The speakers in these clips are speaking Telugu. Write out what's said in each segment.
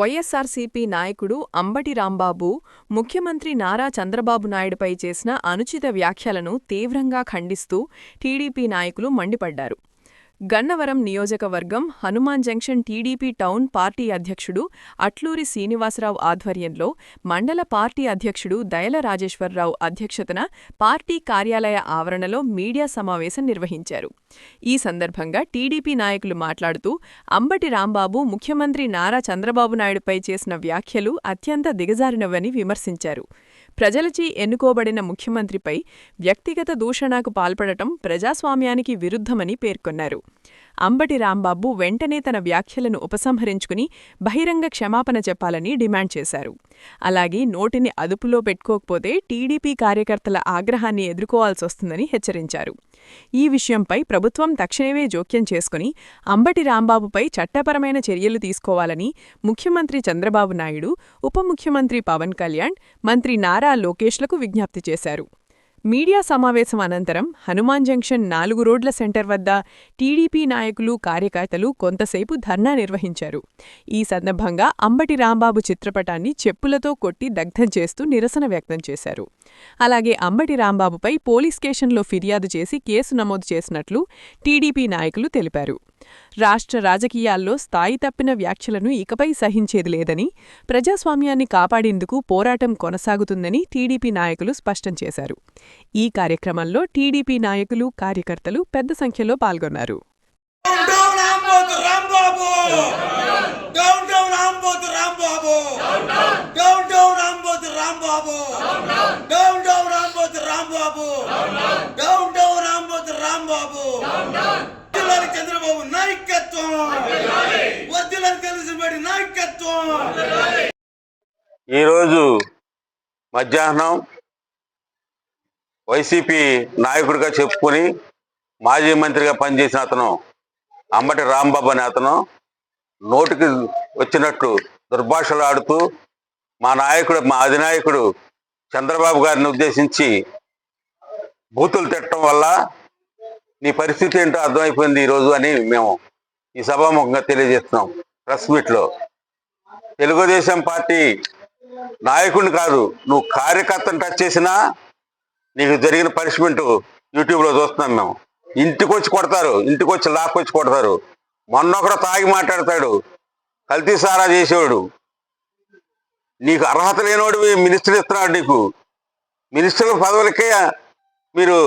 వైఎస్సార్సీపీ నాయకుడు అంబటి రాంబాబు ముఖ్యమంత్రి నారా చంద్రబాబు నాయుడుపై చేసిన అనుచిత వ్యాఖ్యలను తీవ్రంగా ఖండిస్తూ టీడీపీ నాయకులు మండిపడ్డారు. గన్నవరం నియోజకవర్గం Hanuman junction TDP town party అధ్యక్షుడు అట్లూరి శ్రీనివాసరావు ఆధ్వర్యంలో మండల పార్టీ అధ్యక్షుడు దయల రాజేశ్వరరావు అధ్యక్షతన పార్టీ కార్యాలయ ఆవరణలో మీడియా సమావేశం నిర్వహించారు. ఈ సందర్భంగా టీడీపీ నాయకులు మాట్లాడుతూ అంబటి రాంబాబు ముఖ్యమంత్రి నారా చంద్రబాబు నాయుడుపై చేసిన వ్యాఖ్యలు అత్యంత దిగజారినవని విమర్శించారు. ప్రజలచే ఎన్నుకోబడిన ముఖ్యమంత్రిపై వ్యక్తిగత దూషణకు పాల్పడటం ప్రజాస్వామ్యానికి విరుద్ధమని పేర్కొన్నారు. అంబటి రాంబాబు వెంటనే తన వ్యాఖ్యలను ఉపసంహరించుకుని బహిరంగ క్షమాపణ చెప్పాలని డిమాండ్ చేశారు. అలాగే నోటిని అదుపులో పెట్టుకోకపోతే టీడీపీ కార్యకర్తల ఆగ్రహాన్ని ఎదుర్కోవాల్సొస్తుందని హెచ్చరించారు. ఈ విషయంపై ప్రభుత్వం తక్షణమే జోక్యం చేసుకుని అంబటి రాంబాబుపై చట్టపరమైన చర్యలు తీసుకోవాలని ముఖ్యమంత్రి చంద్రబాబు నాయుడు, ఉప ముఖ్యమంత్రి పవన్ కళ్యాణ్, మంత్రి నారా లోకేష్లకు విజ్ఞప్తి చేశారు. మీడియా సమావేశం అనంతరం హనుమాన్ జంక్షన్ 4 రోడ్ల సెంటర్ వద్ద టీడీపీ నాయకులు, కార్యకర్తలు కొంతసేపు ధర్నా నిర్వహించారు. ఈ సందర్భంగా అంబటి రాంబాబు చిత్రపటాన్ని చెప్పులతో కొట్టి దగ్ధం చేస్తూ నిరసన వ్యక్తం చేశారు. అలాగే అంబటి రాంబాబుపై పోలీస్ స్టేషన్లో ఫిర్యాదు చేసి కేసు నమోదు చేసినట్లు టీడీపీ నాయకులు తెలిపారు. రాష్ట్ర రాజకీయాల్లో స్థాయి తప్పిన వ్యాఖ్యలను ఇకపై సహించేది లేదని, ప్రజాస్వామ్యాన్ని కాపాడేందుకు పోరాటం కొనసాగుతుందని టీడీపీ నాయకులు స్పష్టం చేశారు. ఈ కార్యక్రమంలో టీడీపీ నాయకులు, కార్యకర్తలు పెద్ద సంఖ్యలో పాల్గొన్నారు. చంద్రబాబు నాయకత్వం వర్ధిల్లాలి, తెలుగుదేశం నాయకత్వం. ఈరోజు మధ్యాహ్నం వైసీపీ నాయకుడిగా చెప్పుకొని మాజీ మంత్రిగా పనిచేసిన అతను అంబటి రాంబాబు అనే అతను నోటికి వచ్చినట్లు దుర్భాషలు ఆడుతూ మా అధినాయకుడు చంద్రబాబు గారిని ఉద్దేశించి బూతులు తిట్టడం వల్ల నీ పరిస్థితి ఏంటో అర్థమైపోయింది ఈరోజు అని మేము ఈ సభాముఖంగా తెలియజేస్తున్నాం. ప్రెస్ మీట్లో తెలుగుదేశం పార్టీ నాయకుడిని కాదు, నువ్వు కార్యకర్తను టచ్ చేసినా నీకు జరిగిన పనిష్మెంట్ యూట్యూబ్లో చూస్తున్నాం మేము. ఇంటికి వచ్చి కొడతారు, ఇంటికి వచ్చి లాక్కొచ్చి కొడతారు. మొన్న ఒకడు తాగి మాట్లాడతాడు, కల్తీ సారా చేసేవాడు. నీకు అర్హత లేనివాడు మినిస్టర్ ఇస్తున్నాడు. నీకు మినిస్టర్ల పదవులకే మీరు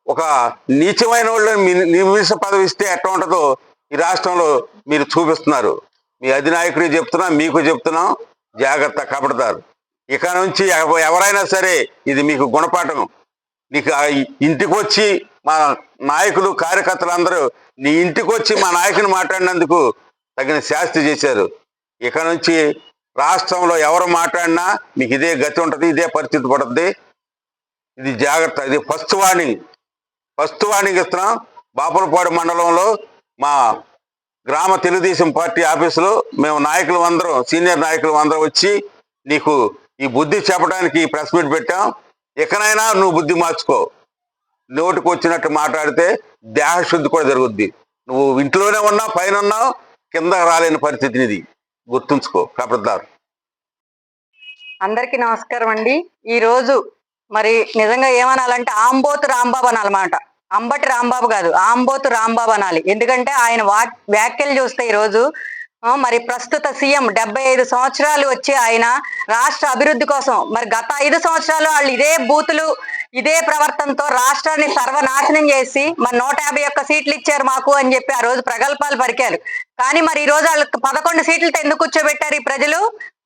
ఒక నీచమైన వాళ్ళు మినిస్టర్ పదవి ఇస్తే ఎట్లా ఉంటుందో ఈ రాష్ట్రంలో మీరు చూపిస్తున్నారు. మీ అధినాయకుడికి చెప్తున్నాం, మీకు చెప్తున్నాం, జాగ్రత్త, కపడతారు. ఇక నుంచి ఎవరైనా సరే ఇది మీకు గుణపాఠం. నీకు ఇంటికి వచ్చి మా నాయకులు, కార్యకర్తలు అందరూ నీ ఇంటికి వచ్చి మా నాయకుని మాట్లాడినందుకు తగిన శాస్తి చేశారు. ఇక నుంచి రాష్ట్రంలో ఎవరు మాట్లాడినా మీకు ఇదే గతి ఉంటుంది, ఇదే పరిస్థితి పడుతుంది. ఇది జాగ్రత్త. ఇది ఫస్ట్ వార్నింగ్ ఇస్తున్నాం. బాపులపాడు మండలంలో మా గ్రామ తెలుగుదేశం పార్టీ ఆఫీసులో మేము నాయకులు అందరం, సీనియర్ నాయకులు అందరం వచ్చి నీకు ఈ బుద్ధి చెప్పడానికి ప్రెస్ మీట్ పెట్టాం. ఎక్కడైనా నువ్వు బుద్ధి మార్చుకో. నోటికి వచ్చినట్టు మాట్లాడితే దేహశుద్ధి కూడా జరుగుద్ది. నువ్వు ఇంట్లోనే ఉన్నావు, పైన ఉన్నావు, కింద రాలేని పరిస్థితిని ఇది గుర్తుంచుకో. కబడ్దార్. అందరికీ నమస్కారం అండి. ఈరోజు మరి నిజంగా ఏమనాలంటే ఆంబోతు రాంబాబు అనాలన్నమాట. అంబటి రాంబాబు కాదు, ఆంబోతు రాంబాబు అనాలి. ఎందుకంటే ఆయన వ్యాఖ్యలు చూస్తే ఈరోజు మరి ప్రస్తుత సీఎం 75 సంవత్సరాలు వచ్చి ఆయన రాష్ట్ర అభివృద్ధి కోసం మరి గత 5 సంవత్సరాలు వాళ్ళు ఇదే బూతులు, ఇదే ప్రవర్తనతో రాష్ట్రాన్ని సర్వనాశనం చేసి మరి 151 సీట్లు ఇచ్చారు మాకు అని చెప్పి ఆ రోజు ప్రగల్భాలు పలికారు. కానీ మరి ఈ రోజు వాళ్ళకి 11 సీట్లతో ఎందుకు కూర్చోబెట్టారు ఈ ప్రజలు?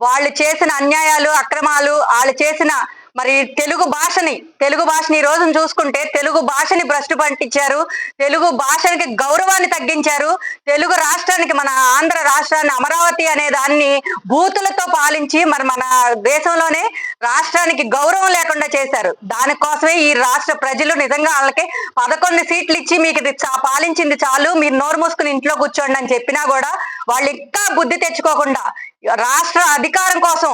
వాళ్ళు చేసిన అన్యాయాలు, అక్రమాలు, వాళ్ళు చేసిన మరి తెలుగు భాషని ఈ రోజును చూసుకుంటే తెలుగు భాషని భ్రష్టు పట్టించారు, తెలుగు భాషకి గౌరవాన్ని తగ్గించారు, తెలుగు రాష్ట్రానికి, మన ఆంధ్ర రాష్ట్రాన్ని, అమరావతి అనే దాన్ని బూతులతో పాలించి మరి మన దేశంలోనే రాష్ట్రానికి గౌరవం లేకుండా చేశారు. దానికోసమే ఈ రాష్ట్ర ప్రజలు నిజంగా వాళ్ళకి 11 సీట్లు ఇచ్చి మీకు ఇది పాలించింది చాలు, మీరు నోరు మూసుకుని ఇంట్లో కూర్చోండి అని చెప్పినా కూడా వాళ్ళు ఇంకా బుద్ధి తెచ్చుకోకుండా రాష్ట్ర అధికారం కోసం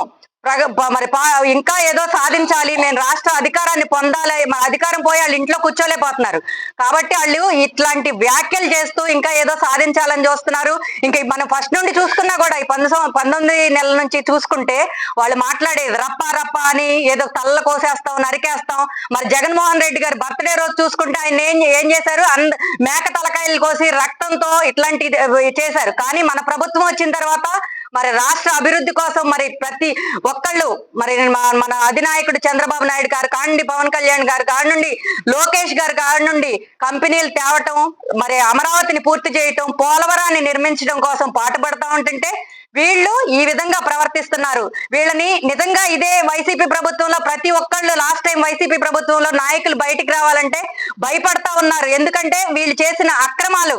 ఇంకా ఏదో సాధించాలి, మేము రాష్ట్ర అధికారాన్ని పొందాలి, మా అధికారం పోయి వాళ్ళు ఇంట్లో కూర్చోలేకపోతున్నారు. కాబట్టి వాళ్ళు ఇట్లాంటి వ్యాఖ్యలు చేస్తూ ఇంకా ఏదో సాధించాలని చూస్తున్నారు. ఇంకా మనం ఫస్ట్ నుండి చూసుకున్నా కూడా ఈ 19 నెలల నుంచి చూసుకుంటే వాళ్ళు మాట్లాడేది రప్ప రప్ప అని, ఏదో తల్ల కోసేస్తాం, నరికేస్తాం. మరి జగన్మోహన్ రెడ్డి గారి బర్త్డే రోజు చూసుకుంటే ఆయన ఏం చేశారు? మేక తలకాయలు కోసి రక్తంతో ఇట్లాంటి చేశారు. కానీ మన ప్రభుత్వం వచ్చిన తర్వాత మరి రాష్ట్ర అభివృద్ధి కోసం మరి ప్రతి ఒక్కళ్ళు మరి మన అధినాయకుడు చంద్రబాబు నాయుడు గారు కానివ్వండి, పవన్ కళ్యాణ్ గారు కానివ్వండి, లోకేష్ గారు కానివ్వండి, కంపెనీలు తేవటం, మరి అమరావతిని పూర్తి చేయటం, పోలవరాన్ని నిర్మించడం కోసం పాటుపడతా ఉంటుంటే వీళ్ళు ఈ విధంగా ప్రవర్తిస్తున్నారు. వీళ్ళని నిజంగా ఇదే వైసీపీ ప్రభుత్వంలో ప్రతి ఒక్కళ్ళు లాస్ట్ టైం వైసీపీ ప్రభుత్వంలో నాయకులు బయటికి రావాలంటే భయపడతా ఉన్నారు. ఎందుకంటే వీళ్ళు చేసిన అక్రమాలు,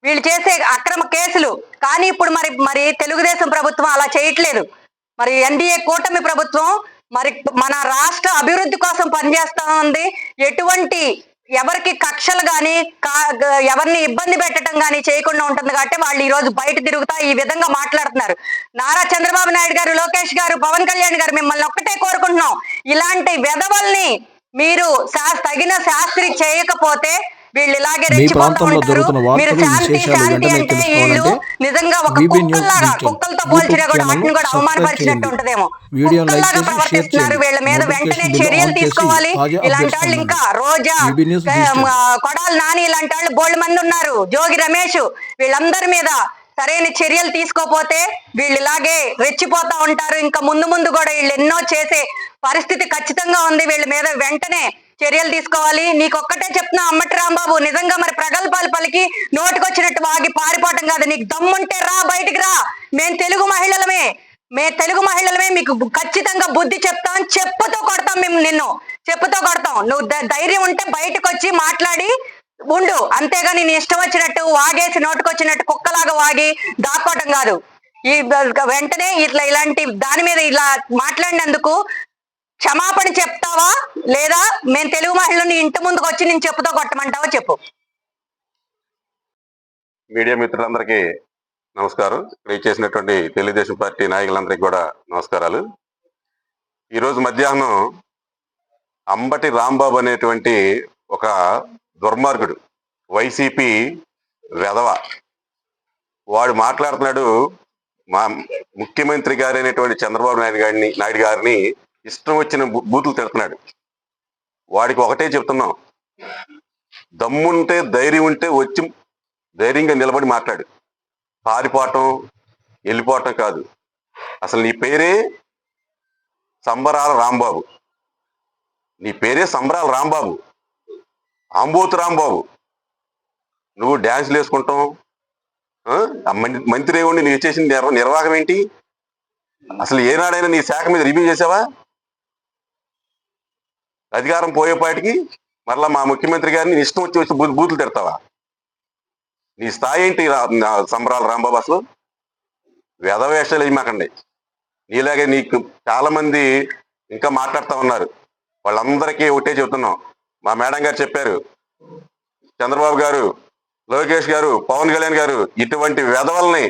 వీళ్ళు చేసే అక్రమ కేసులు. కానీ ఇప్పుడు మరి తెలుగుదేశం ప్రభుత్వం అలా చేయట్లేదు. మరి ఎన్డీఏ కూటమి ప్రభుత్వం మరి మన రాష్ట్ర అభివృద్ధి కోసం పనిచేస్తా ఉంది. ఎటువంటి ఎవరికి కక్షలు గాని ఎవరిని ఇబ్బంది పెట్టడం గాని చేయకుండా ఉంటుంది. కాబట్టి వాళ్ళు ఈ రోజు బయట తిరుగుతా ఈ విధంగా మాట్లాడుతున్నారు. నారా చంద్రబాబు నాయుడు గారు, లోకేష్ గారు, పవన్ కళ్యాణ్ గారు మిమ్మల్ని ఒక్కటే కోరుకుంటున్నాం, ఇలాంటి వెధవల్ని మీరు తగిన శాస్త్రి చేయకపోతే వీళ్ళు ఇలాగే రెచ్చిపోతూ ఉంటారు. మీరు శాంతి శాంతి అంటే వీళ్ళు నిజంగా ఒక కుక్కలతో పోల్చినా కూడా వాటిని కూడా అవమానపరిచినట్టు ఉంటదేమో. కుక్కల్లాగా ప్రవర్తిస్తున్నారు. వీళ్ళ మీద వెంటనే చర్యలు తీసుకోవాలి. ఇలాంటి వాళ్ళు ఇంకా రోజా, కొడాలి నాని ఇలాంటి వాళ్ళు బోల్డ్ మంది ఉన్నారు, జోగి రమేష్, వీళ్ళందరి మీద సరైన చర్యలు తీసుకోపోతే వీళ్ళు ఇలాగే రెచ్చిపోతా ఉంటారు. ఇంకా ముందు కూడా వీళ్ళు ఎన్నో చేసే పరిస్థితి ఖచ్చితంగా ఉంది. వీళ్ళ మీద వెంటనే చర్యలు తీసుకోవాలి. నీకొక్కటే చెప్తున్నా అంబటి రాంబాబు, నిజంగా మరి ప్రగల్భాలు పలికి నోటికొచ్చినట్టు వాగి పారిపోవటం కాదు. నీకు దమ్ముంటే రా, బయటికి రా. మేము తెలుగు మహిళలమే మీకు ఖచ్చితంగా బుద్ధి చెప్తాం. చెప్పుతో కొడతాం, మేము నిన్ను చెప్పుతో కొడతాం. నువ్వు ధైర్యం ఉంటే బయటకు వచ్చి మాట్లాడి ఉండు. అంతేగాని నీ ఇష్టం వచ్చినట్టు వాగేసి నోటికొచ్చినట్టు కుక్కలాగా వాగి దాక్కోవటం కాదు. ఈ వెంటనే ఇలాంటి దాని మీద ఇలా మాట్లాడినందుకు క్షమాపణ చెప్తావా, లేదా మేము తెలుగు మహిళని ఇంటి ముందుకు వచ్చి నేను చెప్పుతో కొట్టమంటావా చెప్పు. మీడియా మిత్రులందరికీ నమస్కారం. ఇక్కడ చేసినటువంటి తెలుగుదేశం పార్టీ నాయకులందరికీ కూడా నమస్కారాలు. ఈరోజు మధ్యాహ్నం అంబటి రాంబాబు అనేటువంటి ఒక దుర్మార్గుడు, వైసీపీ వెధవ, వాడు మాట్లాడుతున్నాడు. మా ముఖ్యమంత్రి గారు అయినటువంటి చంద్రబాబు నాయుడు గారిని ఇష్టం వచ్చిన బూతులు తిడుతున్నాడు. వాడికి ఒకటే చెప్తున్నాం, దమ్ముంటే ధైర్యం ఉంటే వచ్చి ధైర్యంగా నిలబడి మాట్లాడు. పారిపోవటం వెళ్ళిపోవటం కాదు. అసలు నీ పేరే సంబరాల రాంబాబు, నీ పేరే సంబరాల రాంబాబు, ఆంబోతు రాంబాబు. నువ్వు డ్యాన్సులు వేసుకుంటాం. మంత్రి ఏమండి నువ్వు చేసిన నిర్వాహం ఏంటి? అసలు ఏనాడైనా నీ శాఖ మీద రివ్యూ చేసావా? అధికారం పోయేపాటికి మరలా మా ముఖ్యమంత్రి గారిని ఇష్టం వచ్చి బూతులు తిడతావా? నీ స్థాయి ఏంటి సంబరాల రాంబాబు? అసలు వేషాలు వేయమాకండి. నీలాగే నీకు చాలా మంది ఇంకా మాట్లాడుతూ ఉన్నారు. వాళ్ళందరికీ ఒకటే చెబుతున్నాం. మా మేడం గారు చెప్పారు, చంద్రబాబు గారు, లోకేష్ గారు, పవన్ కళ్యాణ్ గారు, ఇటువంటి వెధవల్ని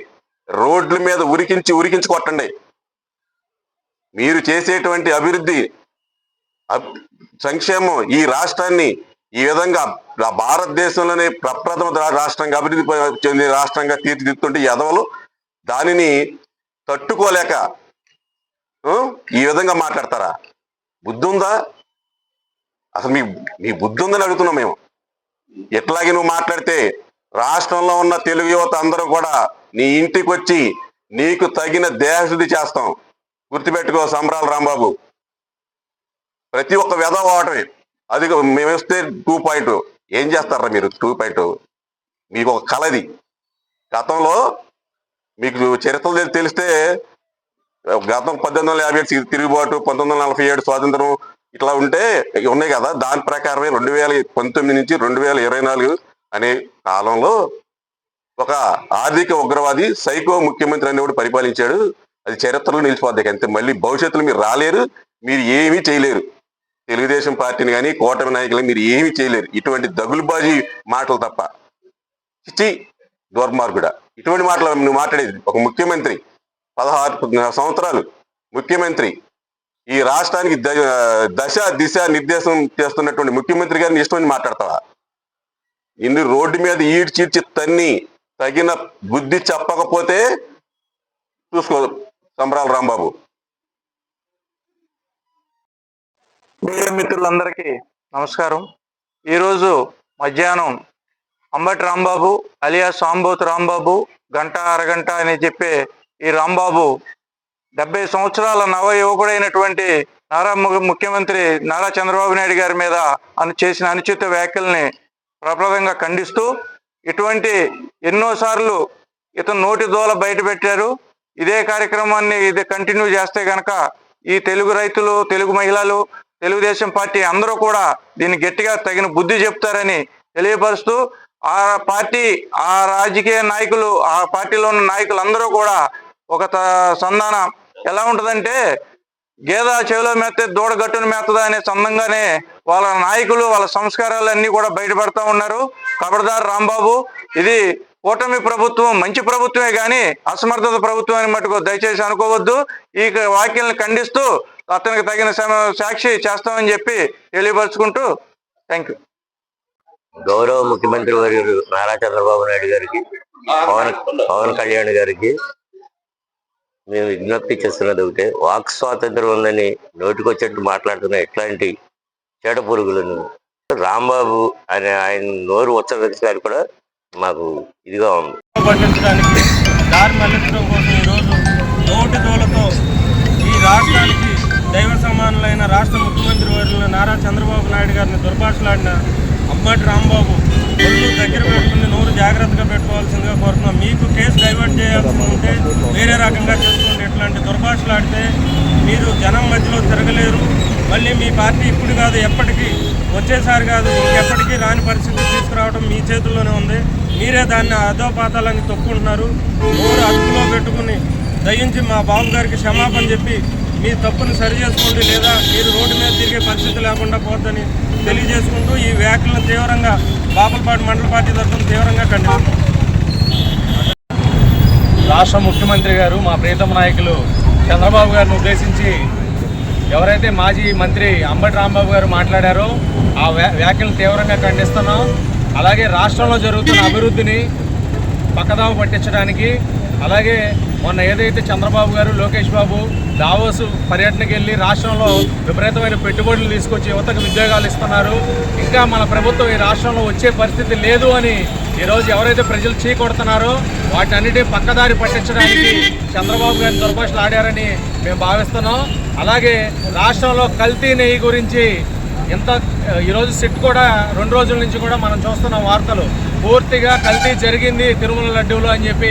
రోడ్ల మీద ఉరికించి కొట్టండి. మీరు చేసేటువంటి అభివృద్ధి సంక్షేమం ఈ రాష్ట్రాన్ని ఈ విధంగా భారతదేశంలోనే ప్రప్రథమ రాష్ట్రంగా అభివృద్ధి చెందిన రాష్ట్రంగా తీర్చిదిద్దుతుంటే ఎదవలు దానిని తట్టుకోలేక ఈ విధంగా మాట్లాడతారా? బుద్ధి ఉందా? అసలు మీ బుద్ధి ఉందని అడుగుతున్నాం మేము. ఎట్లాగే నువ్వు మాట్లాడితే రాష్ట్రంలో ఉన్న తెలుగు యువత అందరూ కూడా నీ ఇంటికి వచ్చి నీకు తగిన దేహశుద్ధి చేస్తాం. గుర్తుపెట్టుకో సంబరాల రాంబాబు. ప్రతి ఒక్క వెధవ అవటమే. అది మేము వస్తే 2.0 ఏం చేస్తారా మీరు? 2.0 మీకు ఒక కలది. గతంలో మీకు చరిత్రలు తెలిస్తే గతం 1857 తిరుగుబాటు, 1947 స్వాతంత్రం ఇట్లా ఉన్నాయి కదా. దాని ప్రకారమే 2019 నుంచి 2024 అనే కాలంలో ఒక ఆర్థిక ఉగ్రవాది సైకో ముఖ్యమంత్రి అనేవాడు పరిపాలించాడు. అది చరిత్రలో నిలిచిపోద్ది. అంతే. మళ్ళీ భవిష్యత్తులో మీరు రాలేరు, మీరు ఏమీ చేయలేరు. తెలుగుదేశం పార్టీని కానీ కూటమి నాయకులు మీరు ఏమీ చేయలేరు. ఇటువంటి దగులుబాజీ మాటలు తప్ప. చిచ్చి దుర్మార్గుడా, ఇటువంటి మాటలు నువ్వు మాట్లాడేది. ఒక ముఖ్యమంత్రి 16 సంవత్సరాలు ముఖ్యమంత్రి, ఈ రాష్ట్రానికి దశ దిశ నిర్దేశం చేస్తున్నటువంటి ముఖ్యమంత్రి గారిని ఇష్టమని మాట్లాడతావా? ఇన్ని రోడ్డు మీద ఈడ్చీడ్చి తన్ని తగిన బుద్ధి చెప్పకపోతే చూసుకో సంబరాల రాంబాబు. మీడియా మిత్రులందరికీ నమస్కారం. ఈరోజు మధ్యాహ్నం అంబటి రాంబాబు అలియాస్ ఆంబోతు రాంబాబు గంట అరగంట అని చెప్పే ఈ రాంబాబు 70 సంవత్సరాల నవ యువకుడైనటువంటి ముఖ్యమంత్రి నారా చంద్రబాబు నాయుడు గారి మీద చేసిన అనుచిత వ్యాఖ్యల్ని ప్రప్రదంగా ఖండిస్తూ ఇటువంటి ఎన్నోసార్లు ఇతను నోటి దోల బయట పెట్టారు. ఇదే కార్యక్రమాన్ని ఇది కంటిన్యూ చేస్తే గనక ఈ తెలుగు రైతులు, తెలుగు మహిళలు, తెలుగుదేశం పార్టీ అందరూ కూడా దీన్ని గట్టిగా తగిన బుద్ధి చెప్తారని తెలియపరుస్తూ ఆ పార్టీ, ఆ రాజకీయ నాయకులు, ఆ పార్టీలో ఉన్న నాయకులందరూ కూడా ఒక సంధాన ఎలా ఉంటుందంటే గేద చెవిలో మేస్తే దూడ గట్టును మేస్తదా అనే సందంగానే వాళ్ళ నాయకులు వాళ్ళ సంస్కారాలన్నీ కూడా బయటపడతా ఉన్నారు. ఖబర్దార్ రాంబాబు, ఇది కూటమి ప్రభుత్వం మంచి ప్రభుత్వమే కానీ అసమర్థత ప్రభుత్వం అని మటుకు దయచేసి అనుకోవద్దు. ఈ వ్యాఖ్యలను ఖండిస్తూ అతనికి తగిన సాక్షి చేస్తామని చెప్పి తెలియపరుచుకుంటూ థ్యాంక్ యూ. గౌరవ ముఖ్యమంత్రి వర్యులు నారా చంద్రబాబు నాయుడు గారికి, పవన్ కళ్యాణ్ గారికి మేము విజ్ఞప్తి చేస్తున్నది ఒకటే, వాక్ స్వాతంత్రం ఉందని నోటికొచ్చేట్టు మాట్లాడుతున్న ఇట్లాంటి చెడ పురుగులను రాంబాబు అనే ఆయన నోరు ఉచ్చరించడానికి కూడా మాకు ఇదిగా ఉంది. పట్టించడానికి దారి మళ్లించడం కోసం ఈరోజు నోటి దోలతో ఈ రాష్ట్రానికి దైవ సమానులైన రాష్ట్ర ముఖ్యమంత్రి వర్యులు నారా చంద్రబాబు నాయుడు గారిని దుర్భాషలాడిన అంబటి రాంబాబు ఒళ్ళు దగ్గర పెట్టుకుని నోరు జాగ్రత్తగా పెట్టుకోవాల్సిందిగా కోరుతున్నాం. మీకు కేసు డైవర్ట్ చేయాల్సి ఉంటే వేరే రకంగా చేసుకోండి. ఇట్లాంటి దుర్భాషలాడితే మీరు జనం మధ్యలో తిరగలేరు. మళ్ళీ మీ పార్టీ ఇప్పుడు కాదు, ఎప్పటికీ వచ్చేసారి కాదు, ఇంకెప్పటికీ రాని పరిస్థితి తీసుకురావడం మీ చేతుల్లోనే ఉంది. మీరే దాన్ని అధోపాతాలని తొక్కుంటున్నారు. నోరు అదుపులో పెట్టుకుని దయించి మా బాబు గారికి క్షమాపణ చెప్పి మీ తప్పును సరి చేసుకోండి, లేదా మీరు రోడ్డు మీద తిరిగే పరిస్థితి లేకుండా పోద్దని తెలియజేసుకుంటూ ఈ వ్యాఖ్యలను తీవ్రంగా బాపులపాటి మండల పార్టీ తరఫున తీవ్రంగా ఖండిస్తున్నాం. రాష్ట్ర ముఖ్యమంత్రి గారు, మా ప్రియతమ నాయకులు చంద్రబాబు గారిని ఉద్దేశించి ఎవరైతే మాజీ మంత్రి అంబటి రాంబాబు గారు మాట్లాడారో ఆ వ్యాఖ్యలను తీవ్రంగా ఖండిస్తున్నాం. అలాగే రాష్ట్రంలో జరుగుతున్న అభివృద్ధిని పక్కదావ పట్టించడానికి, అలాగే మొన్న ఏదైతే చంద్రబాబు గారు, లోకేష్ బాబు దావోస్ పర్యటనకి వెళ్ళి రాష్ట్రంలో విపరీతమైన పెట్టుబడులు తీసుకొచ్చి యువతకు ఉద్యోగాలు ఇస్తున్నారు, ఇంకా మన ప్రభుత్వం ఈ రాష్ట్రంలో వచ్చే పరిస్థితి లేదు అని ఈరోజు ఎవరైతే ప్రజలు చీకొడుతున్నారో వాటి అన్నిటినీ పక్కదారి పట్టించడానికి చంద్రబాబు గారిని దుర్భాషలు ఆడారని మేము భావిస్తున్నాం. అలాగే రాష్ట్రంలో కల్తీ నెయ్యి గురించి ఈరోజు సిట్ కూడా 2 రోజుల నుంచి కూడా మనం చూస్తున్నాం వార్తలు. పూర్తిగా కల్తీ జరిగింది తిరుమల లడ్డూలో అని చెప్పి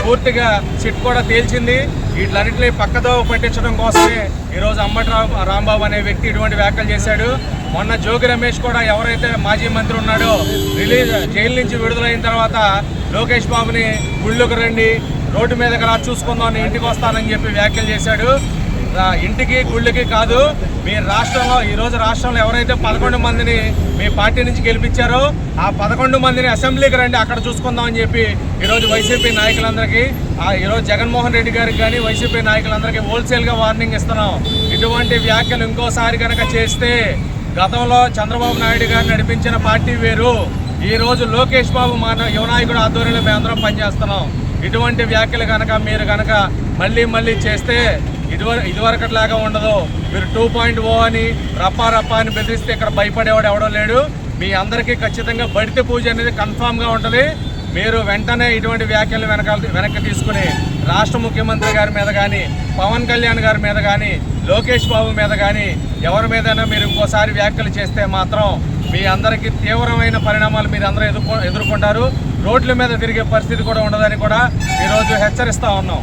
పూర్తిగా సిట్ కూడా తేల్చింది. వీటిలన్నింటినీ పక్కదోవ పట్టించడం కోసమే ఈరోజు అంబటి రాంబాబు అనే వ్యక్తి ఇటువంటి వ్యాఖ్యలు చేశాడు. మొన్న జోగి రమేష్ కూడా ఎవరైతే మాజీ మంత్రి ఉన్నాడో జైలు నుంచి విడుదలైన తర్వాత లోకేష్ బాబుని గుళ్ళకు రండి, రోడ్డు మీదకి రా చూసుకుందాం, ఇంటికి వస్తానని చెప్పి వ్యాఖ్యలు చేశాడు. ఇంటికి గుళ్ళకి కాదు, మీ రాష్ట్రంలో ఈరోజు రాష్ట్రంలో ఎవరైతే 11 మందిని మీ పార్టీ నుంచి గెలిపించారో ఆ 11 మందిని అసెంబ్లీకి రండి, అక్కడ చూసుకుందాం అని చెప్పి ఈరోజు వైసీపీ నాయకులందరికీ, ఈరోజు జగన్మోహన్ రెడ్డి గారికి కానీ వైసీపీ నాయకులందరికీ హోల్సేల్గా వార్నింగ్ ఇస్తున్నాం. ఇటువంటి వ్యాఖ్యలు ఇంకోసారి కనుక చేస్తే గతంలో చంద్రబాబు నాయుడు గారు నడిపించిన పార్టీ వేరు, ఈరోజు లోకేష్ బాబు మన యువనాయకుడు ఆధ్వర్యంలో మేమందరం పనిచేస్తున్నాం. ఇటువంటి వ్యాఖ్యలు కనుక మీరు కనుక మళ్ళీ చేస్తే ఇదివరకట్లాగా ఉండదు. మీరు 2.0 అని రప్పా అని బెదిరిస్తే ఇక్కడ భయపడేవాడు ఎవడో లేడు. మీ అందరికీ ఖచ్చితంగా బడితే పూజ అనేది కన్ఫామ్గా ఉంటుంది. మీరు వెంటనే ఇటువంటి వ్యాఖ్యలు వెనక్కి తీసుకుని రాష్ట్ర ముఖ్యమంత్రి గారి మీద కానీ, పవన్ కళ్యాణ్ గారి మీద కానీ, లోకేష్ బాబు మీద కానీ ఎవరి మీదైనా మీరు ఇంకోసారి వ్యాఖ్యలు చేస్తే మాత్రం మీ అందరికీ తీవ్రమైన పరిణామాలు మీరు అందరూ ఎదుర్కొంటారు. రోడ్ల మీద తిరిగే పరిస్థితి కూడా ఉండదని కూడా ఈరోజు హెచ్చరిస్తూ ఉన్నాం.